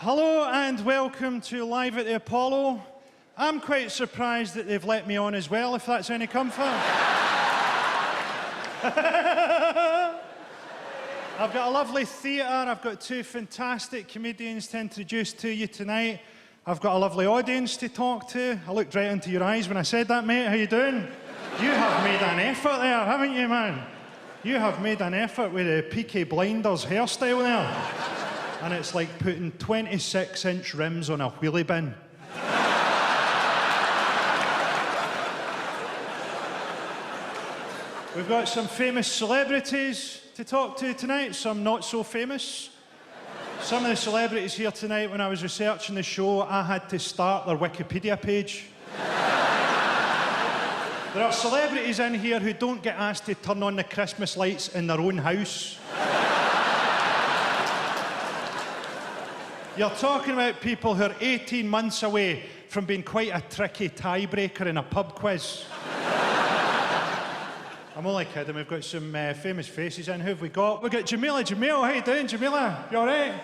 Hello and welcome to Live at the Apollo. I'm quite surprised that they've let me on as well, if that's any comfort. I've got a lovely theatre, I've got two fantastic comedians to introduce to you tonight. I've got a lovely audience to talk to. I looked right into your eyes when I said that, mate. How you doing? You have made an effort there, haven't you, man? You have made an effort with the Peaky Blinders hairstyle there. And it's like putting 26-inch rims on a wheelie bin. We've got some famous celebrities to talk to tonight, some not so famous. Some of the celebrities here tonight, when I was researching the show, I had to start their Wikipedia page. There are celebrities in here who don't get asked to turn on the Christmas lights in their own house. You're talking about people who are 18 months away from being quite a tricky tiebreaker in a pub quiz. I'm only kidding, we've got some famous faces in. Who have we got? We've got Jamila. Jamil, how you doing, Jamila? You all right?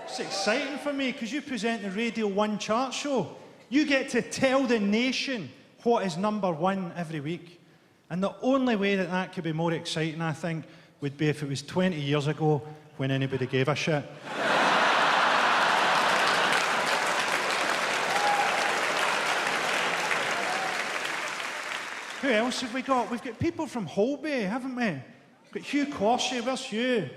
It's exciting for me, because you present the Radio 1 chart show. You get to tell the nation what is #1 every week. And the only way that that could be more exciting, I think, would be if it was 20 years ago when anybody gave a shit. Who else have we got? We've got people from Holby, haven't we? We've got Hugh Corsi. Where's Hugh?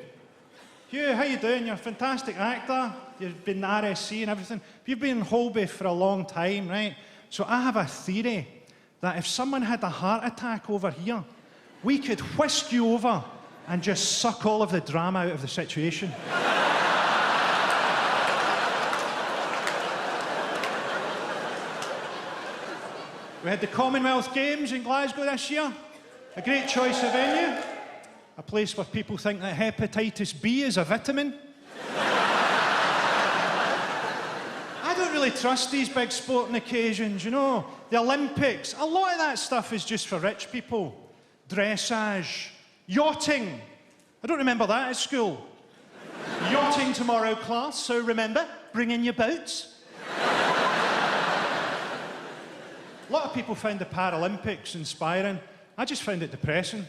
Hugh, how you doing? You're a fantastic actor. You've been in RSC and everything. You've been in Holby for a long time, right? So I have a theory that if someone had a heart attack over here, we could whisk you over and just suck all of the drama out of the situation. We had the Commonwealth Games in Glasgow this year. A great choice of venue. A place where people think that hepatitis B is a vitamin. I don't really trust these big sporting occasions, you know. The Olympics, a lot of that stuff is just for rich people. Dressage, yachting. I don't remember that at school. Yachting tomorrow, class, so remember, bring in your boats. A lot of people find the Paralympics inspiring. I just found it depressing.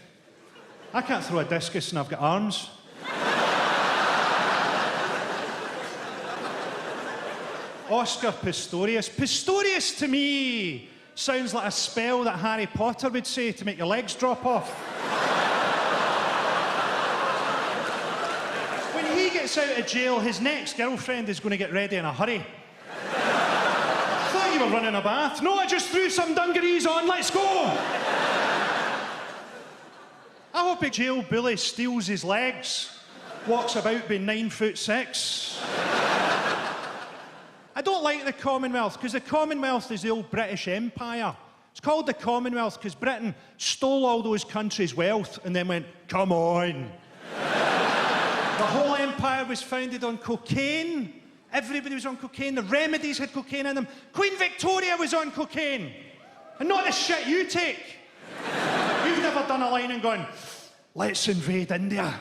I can't throw a discus and I've got arms. Oscar Pistorius. Pistorius to me sounds like a spell that Harry Potter would say to make your legs drop off. When he gets out of jail, his next girlfriend is going to get ready in a hurry. You were running a bath. No, I just threw some dungarees on. Let's go. I hope a jail bully steals his legs, walks about being 9'6". I don't like the Commonwealth, because the Commonwealth is the old British Empire. It's called the Commonwealth because Britain stole all those countries' wealth and then went, come on. The whole empire was founded on cocaine. Everybody was on cocaine. The remedies had cocaine in them. Queen Victoria was on cocaine. And not the shit you take. You've never done a line and gone, let's invade India.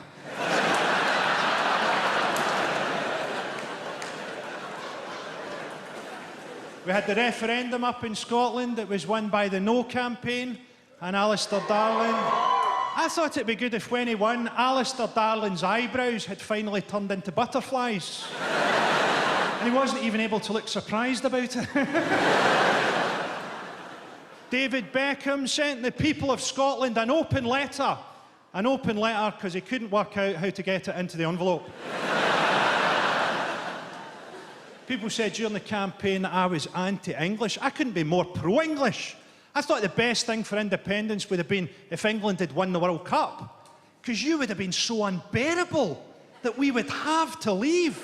We had the referendum up in Scotland that was won by the No campaign and Alistair Darling. I thought it'd be good if when he won, Alistair Darling's eyebrows had finally turned into butterflies. And he wasn't even able to look surprised about it. David Beckham sent the people of Scotland an open letter. An open letter because he couldn't work out how to get it into the envelope. People said during the campaign that I was anti-English. I couldn't be more pro-English. I thought the best thing for independence would have been if England had won the World Cup. Because you would have been so unbearable that we would have to leave.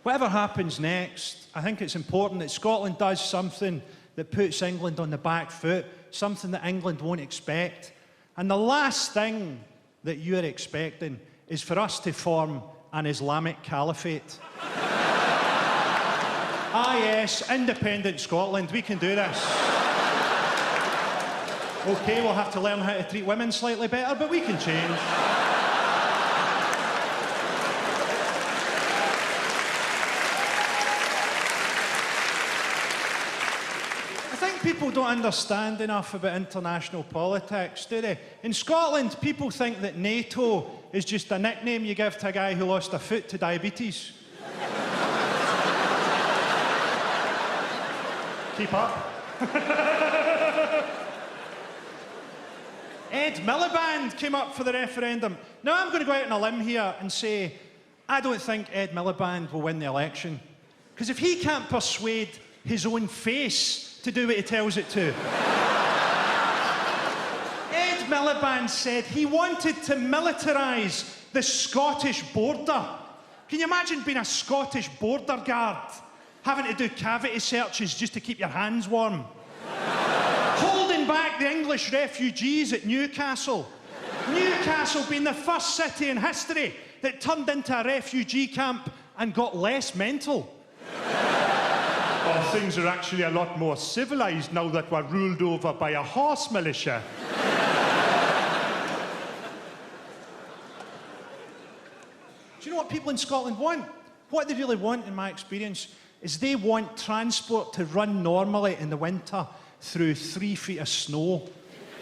Whatever happens next, I think it's important that Scotland does something that puts England on the back foot, something that England won't expect. And the last thing that you're expecting is for us to form an Islamic caliphate. Ah yes, independent Scotland, we can do this. Okay, we'll have to learn how to treat women slightly better, but we can change. people don't understand enough about international politics, do they? In Scotland, people think that NATO is just a nickname you give to a guy who lost a foot to diabetes. Keep up. Ed Miliband came up for the referendum. Now I'm going to go out on a limb here and say, I don't think Ed Miliband will win the election. Because if he can't persuade his own face to do what he tells it to. Ed Miliband said he wanted to militarise the Scottish border. Can you imagine being a Scottish border guard? Having to do cavity searches just to keep your hands warm. Holding back the English refugees at Newcastle. Newcastle being the first city in history that turned into a refugee camp and got less mental. Oh, things are actually a lot more civilised now that we're ruled over by a horse militia. Do you know what people in Scotland want? What they really want, in my experience, is they want transport to run normally in the winter through 3 feet of snow.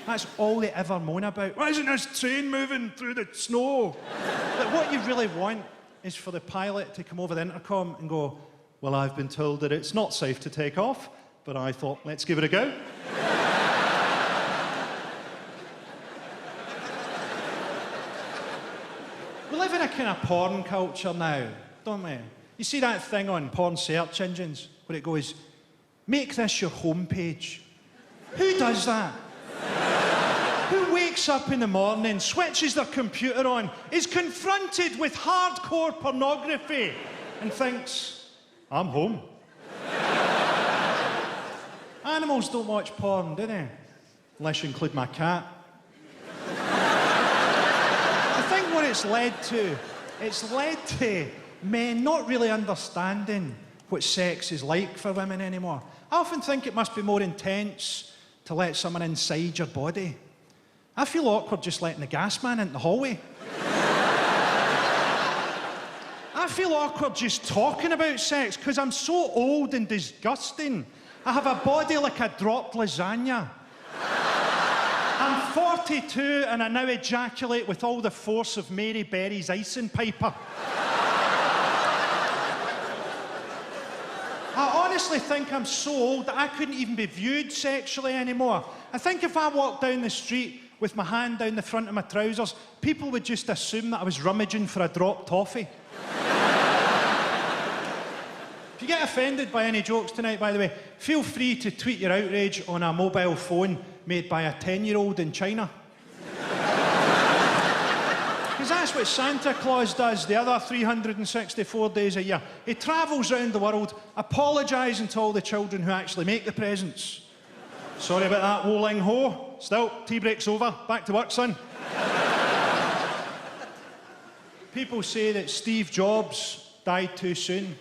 That's all they ever moan about. Why isn't this train moving through the snow? But what you really want is for the pilot to come over the intercom and go, well, I've been told that it's not safe to take off, but I thought, let's give it a go. We live in a kind of porn culture now, don't we? You see that thing on porn search engines where it goes, make this your homepage. Who does that? Who wakes up in the morning, switches their computer on, is confronted with hardcore pornography and thinks, I'm home. Animals don't watch porn, do they? Unless you include my cat. I think what it's led to men not really understanding what sex is like for women anymore. I often think it must be more intense to let someone inside your body. I feel awkward just letting the gas man into the hallway. I feel awkward just talking about sex because I'm so old and disgusting. I have a body like a dropped lasagna. I'm 42 and I now ejaculate with all the force of Mary Berry's icing piper. I honestly think I'm so old that I couldn't even be viewed sexually anymore. I think if I walked down the street with my hand down the front of my trousers, people would just assume that I was rummaging for a dropped toffee. If you get offended by any jokes tonight, by the way, feel free to tweet your outrage on a mobile phone made by a 10-year-old in China. Because that's what Santa Claus does the other 364 days a year. He travels around the world apologising to all the children who actually make the presents. Sorry about that, Wo-Ling Ho. Still, tea break's over. Back to work, son. People say that Steve Jobs died too soon,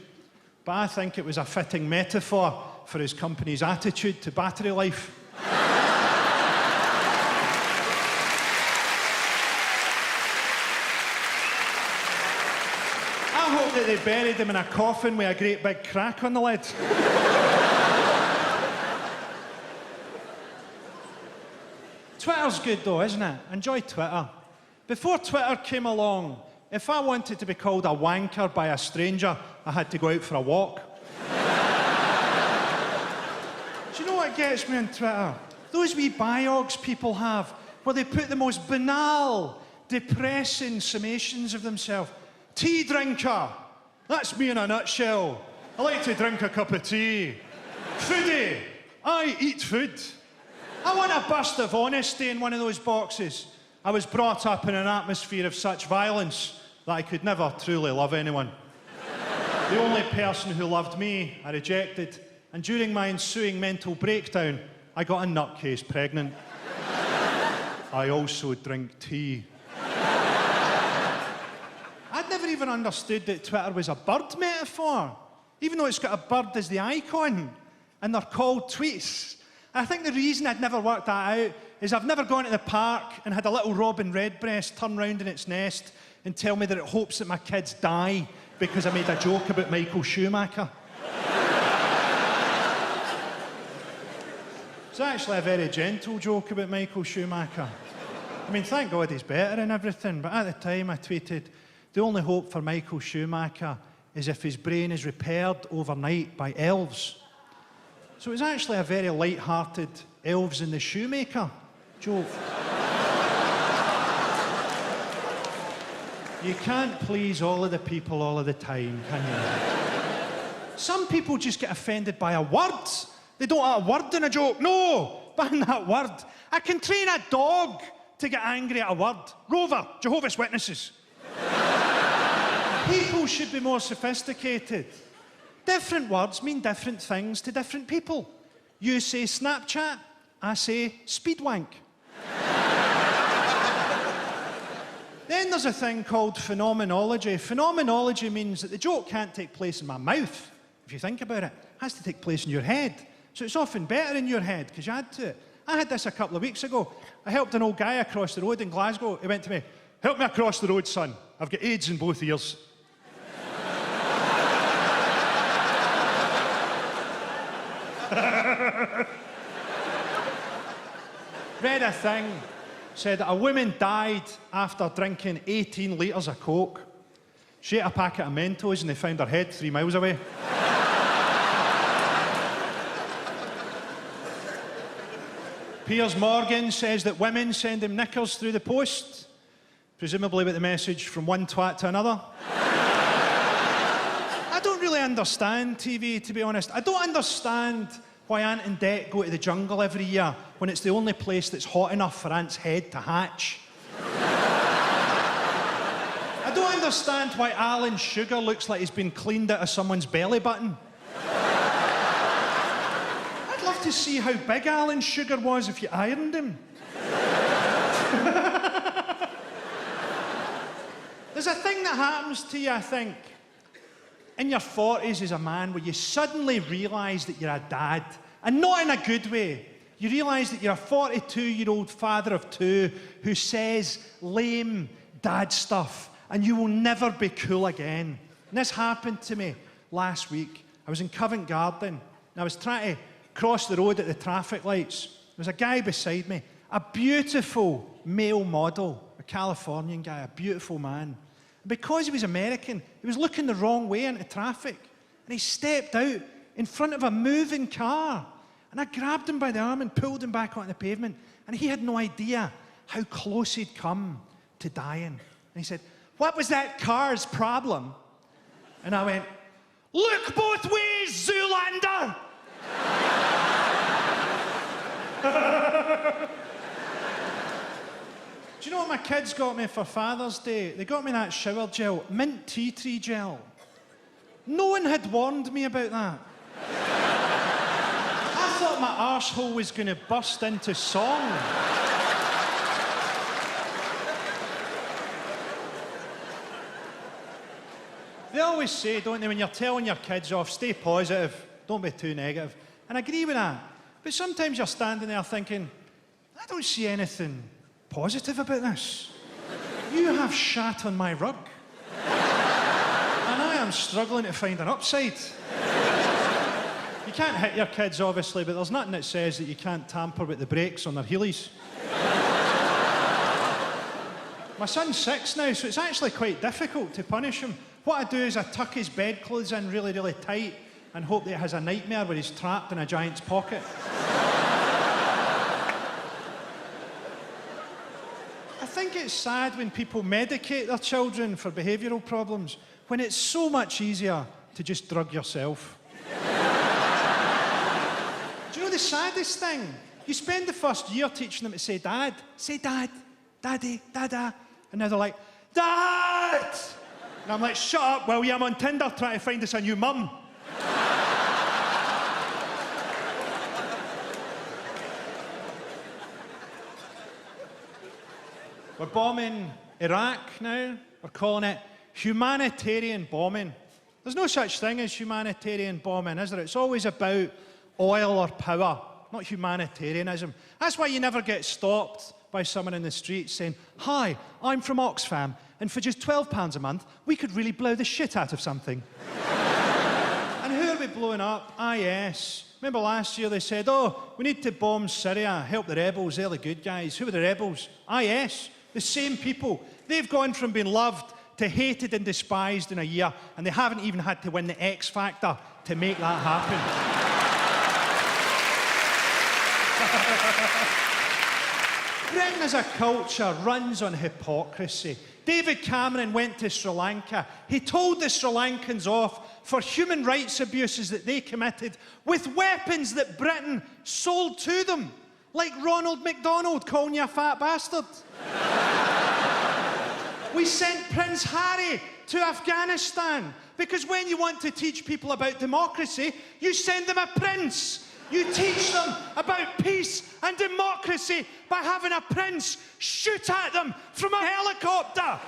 but I think it was a fitting metaphor for his company's attitude to battery life. I hope that they buried him in a coffin with a great big crack on the lid. Twitter's good though, isn't it? Enjoy Twitter. Before Twitter came along, if I wanted to be called a wanker by a stranger, I had to go out for a walk. Do you know what gets me on Twitter? Those wee biogs people have, where they put the most banal, depressing summations of themselves. Tea drinker. That's me in a nutshell. I like to drink a cup of tea. Foodie. I eat food. I want a burst of honesty in one of those boxes. I was brought up in an atmosphere of such violence that I could never truly love anyone. The only person who loved me, I rejected, and during my ensuing mental breakdown, I got a nutcase pregnant. I also drink tea. I'd never even understood that Twitter was a bird metaphor, even though it's got a bird as the icon, and they're called tweets. I think the reason I'd never worked that out is I've never gone to the park and had a little robin redbreast turn round in its nest and tell me that it hopes that my kids die because I made a joke about Michael Schumacher. It's actually a very gentle joke about Michael Schumacher. I mean, thank God he's better and everything, but at the time I tweeted, the only hope for Michael Schumacher is if his brain is repaired overnight by elves. So it was actually a very light-hearted elves in the shoemaker joke. You can't please all of the people all of the time, can you? Some people just get offended by a word. They don't want a word in a joke. No, ban that word. I can train a dog to get angry at a word. Rover, Jehovah's Witnesses. People should be more sophisticated. Different words mean different things to different people. You say Snapchat, I say speedwank. Then there's a thing called phenomenology. Phenomenology means that the joke can't take place in my mouth, if you think about it. It has to take place in your head. So it's often better in your head, because you add to it. I had this a couple of weeks ago. I helped an old guy across the road in Glasgow. He went to me, "Help me across the road, son. I've got AIDS in both ears." Read a thing, said that a woman died after drinking 18 litres of Coke. She ate a packet of Mentos and they found her head 3 miles away. Piers Morgan says that women send him knickers through the post, presumably with the message from one twat to another. I don't really understand TV, to be honest. I don't understand why Ant and Dec go to the jungle every year when it's the only place that's hot enough for Ant's head to hatch. I don't understand why Alan Sugar looks like he's been cleaned out of someone's belly button. I'd love to see how big Alan Sugar was if you ironed him. There's a thing that happens to you, I think, in your 40s as a man, where you suddenly realise that you're a dad, and not in a good way. You realise that you're a 42-year-old father of 2 who says lame dad stuff, and you will never be cool again. And this happened to me last week. I was in Covent Garden, and I was trying to cross the road at the traffic lights. There was a guy beside me, a beautiful male model, a Californian guy, a beautiful man. Because he was American, he was looking the wrong way into traffic. And he stepped out in front of a moving car. And I grabbed him by the arm and pulled him back onto the pavement. And he had no idea how close he'd come to dying. And he said, "What was that car's problem?" And I went, "Look both ways, Zoolander!" Do you know what my kids got me for Father's Day? They got me that shower gel, mint tea tree gel. No one had warned me about that. I thought my arsehole was going to burst into song. They always say, don't they, when you're telling your kids off, stay positive, don't be too negative. And I agree with that. But sometimes you're standing there thinking, I don't see anything positive about this. You have shat on my rug. And I am struggling to find an upside. You can't hit your kids, obviously, but there's nothing that says that you can't tamper with the brakes on their heelys. My son's 6 now, so it's actually quite difficult to punish him. What I do is I tuck his bedclothes in really, really tight and hope that he has a nightmare where he's trapped in a giant's pocket. I think it's sad when people medicate their children for behavioural problems when it's so much easier to just drug yourself. Do you know the saddest thing? You spend the first year teaching them to say dad, daddy, dada, and now they're like, Dad! And I'm like, shut up, will you? I'm on Tinder trying to find us a new mum. We're bombing Iraq now. We're calling it humanitarian bombing. There's no such thing as humanitarian bombing, is there? It's always about oil or power, not humanitarianism. That's why you never get stopped by someone in the street saying, "Hi, I'm from Oxfam, and for just £12 a month, we could really blow the shit out of something." And who are be blowing up? Ah, yes. Remember last year they said, oh, we need to bomb Syria, help the rebels, they're the good guys. Who were the rebels? Ah, yes. The same people. They've gone from being loved to hated and despised in a year, and they haven't even had to win the X Factor to make that happen. Britain as a culture runs on hypocrisy. David Cameron went to Sri Lanka. He told the Sri Lankans off for human rights abuses that they committed with weapons that Britain sold to them. Like Ronald McDonald calling you a fat bastard. We sent Prince Harry to Afghanistan because when you want to teach people about democracy, you send them a prince. You teach them about peace and democracy by having a prince shoot at them from a helicopter.